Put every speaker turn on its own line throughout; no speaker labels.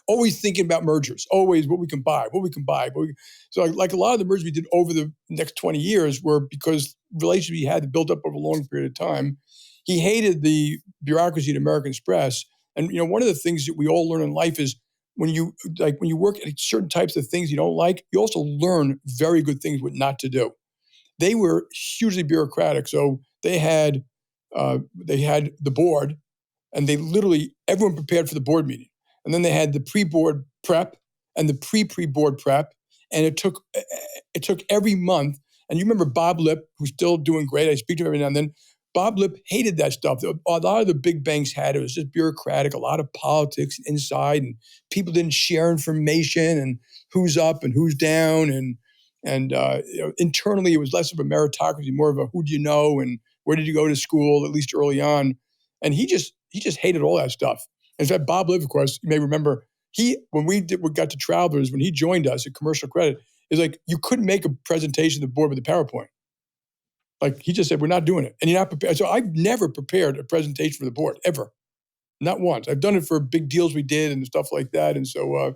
always thinking about mergers, always what we can buy, what we can buy. So like a lot of the mergers we did over the next 20 years were because relationships he had built up over a long period of time. He hated the bureaucracy at American Express. And one of the things that we all learn in life is when you work at certain types of things you don't like, you also learn very good things what not to do. They were hugely bureaucratic. So they had the board, and they literally everyone prepared for the board meeting, and then they had the pre-board prep and the pre-board prep, and it took every month. And you remember Bob Lip, who's still doing great. I speak to him every now and then. Bob Lip hated that stuff. A lot of the big banks had it. It was just bureaucratic, a lot of politics inside, and people didn't share information and who's up and who's down. And internally, it was less of a meritocracy, more of a who do you know and where did you go to school, at least early on. And he just hated all that stuff. In fact, Bob Liv, of course, you may remember, when we got to Travelers, when he joined us at Commercial Credit, is like you couldn't make a presentation to the board with a PowerPoint. Like he just said, we're not doing it, and you're not prepared. So I've never prepared a presentation for the board ever, not once. I've done it for big deals we did and stuff like that. And so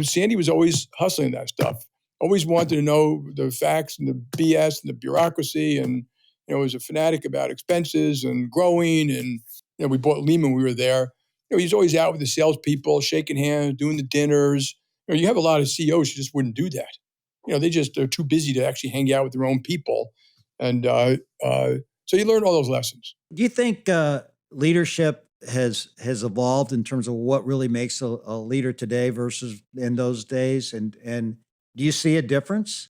Sandy was always hustling that stuff. Always wanted to know the facts and the BS and the bureaucracy, and was a fanatic about expenses and growing. And we bought Lehman when we were there. He's always out with the salespeople, shaking hands, doing the dinners. You have a lot of CEOs who just wouldn't do that. They're too busy to actually hang out with their own people. And so you learn all those lessons.
Do you think leadership has evolved in terms of what really makes a leader today versus in those days? And do you see a difference?